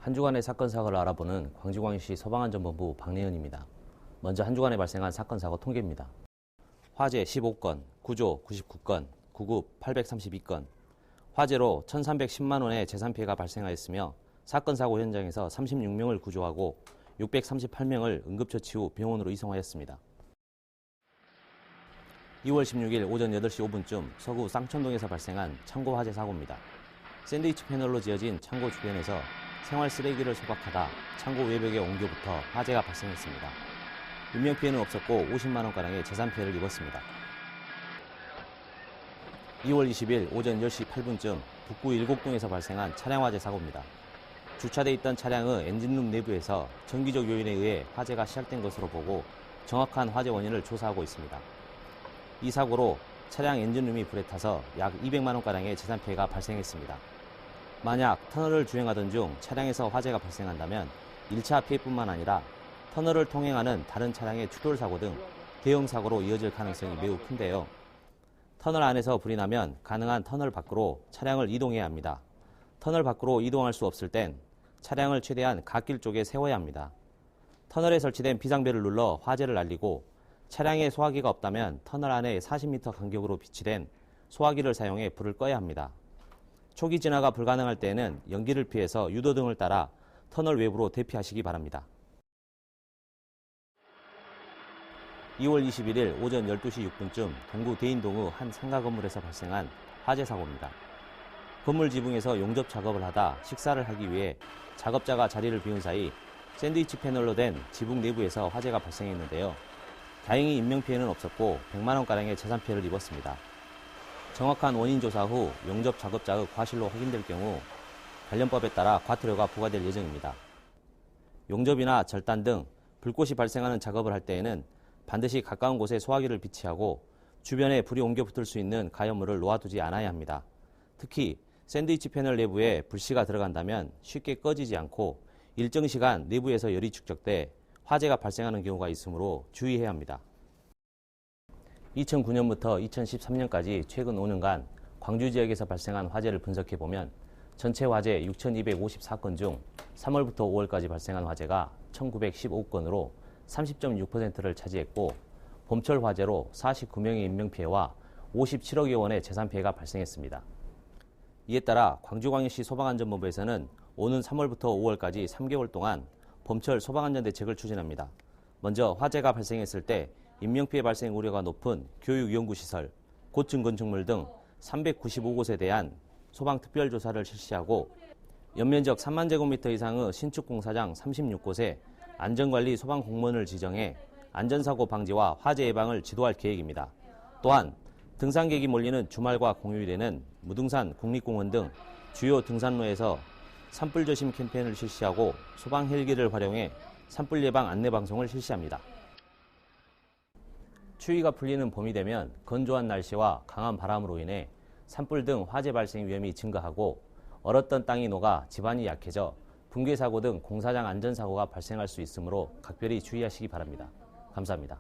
한 주간의 사건 사고를 알아보는 광주광역시 소방안전본부 박래현입니다. 먼저 한 주간에 발생한 사건 사고 통계입니다. 화재 15건, 구조 99건, 구급 832건, 화재로 1,310만 원의 재산 피해가 발생하였으며 사건 사고 현장에서 36명을 구조하고 638명을 응급처치 후 병원으로 이송하였습니다. 2월 16일 오전 8시 5분쯤 서구 쌍천동에서 발생한 창고 화재 사고입니다. 샌드위치 패널로 지어진 창고 주변에서 생활 쓰레기를 소각하다 창고 외벽의 옹겨부터 화재가 발생했습니다. 인명피해는 없었고 50만 원가량의 재산 피해를 입었습니다. 2월 20일 오전 10시 8분쯤 북구 일곡동에서 발생한 차량 화재 사고입니다. 주차돼 있던 차량의 엔진룸 내부에서 정기적 요인에 의해 화재가 시작된 것으로 보고 정확한 화재 원인을 조사하고 있습니다. 이 사고로 차량 엔진룸이 불에 타서 약 200만 원가량의 재산 피해가 발생했습니다. 만약 터널을 주행하던 중 차량에서 화재가 발생한다면 1차 피해뿐만 아니라 터널을 통행하는 다른 차량의 추돌 사고 등 대형 사고로 이어질 가능성이 매우 큰데요. 터널 안에서 불이 나면 가능한 터널 밖으로 차량을 이동해야 합니다. 터널 밖으로 이동할 수 없을 땐 차량을 최대한 갓길 쪽에 세워야 합니다. 터널에 설치된 비상벨을 눌러 화재를 알리고 차량에 소화기가 없다면 터널 안에 40m 간격으로 비치된 소화기를 사용해 불을 꺼야 합니다. 초기 진화가 불가능할 때에는 연기를 피해서 유도등을 따라 터널 외부로 대피하시기 바랍니다. 2월 21일 오전 12시 6분쯤 동구 대인동의 한 상가 건물에서 발생한 화재 사고입니다. 건물 지붕에서 용접 작업을 하다 식사를 하기 위해 작업자가 자리를 비운 사이 샌드위치 패널로 된 지붕 내부에서 화재가 발생했는데요. 다행히 인명피해는 없었고 100만 원가량의 재산 피해를 입었습니다. 정확한 원인 조사 후 용접 작업자의 과실로 확인될 경우 관련법에 따라 과태료가 부과될 예정입니다. 용접이나 절단 등 불꽃이 발생하는 작업을 할 때에는 반드시 가까운 곳에 소화기를 비치하고 주변에 불이 옮겨 붙을 수 있는 가연물을 놓아두지 않아야 합니다. 특히 샌드위치 패널 내부에 불씨가 들어간다면 쉽게 꺼지지 않고 일정 시간 내부에서 열이 축적돼 화재가 발생하는 경우가 있으므로 주의해야 합니다. 2009년부터 2013년까지 최근 5년간 광주 지역에서 발생한 화재를 분석해보면 전체 화재 6,254건 중 3월부터 5월까지 발생한 화재가 1,915건으로 30.6%를 차지했고 봄철 화재로 49명의 인명피해와 57억여 원의 재산피해가 발생했습니다. 이에 따라 광주광역시 소방안전본부에서는 오는 3월부터 5월까지 3개월 동안 봄철 소방안전대책을 추진합니다. 먼저 화재가 발생했을 때 인명피해 발생 우려가 높은 교육연구시설, 고층 건축물 등 395곳에 대한 소방특별조사를 실시하고 연면적 3만 제곱미터 이상의 신축공사장 36곳에 안전관리 소방공무원을 지정해 안전사고 방지와 화재 예방을 지도할 계획입니다. 또한 등산객이 몰리는 주말과 공휴일에는 무등산, 국립공원 등 주요 등산로에서 산불 조심 캠페인을 실시하고 소방 헬기를 활용해 산불 예방 안내 방송을 실시합니다. 추위가 풀리는 봄이 되면 건조한 날씨와 강한 바람으로 인해 산불 등 화재 발생 위험이 증가하고 얼었던 땅이 녹아 집안이 약해져 붕괴 사고 등 공사장 안전사고가 발생할 수 있으므로 각별히 주의하시기 바랍니다. 감사합니다.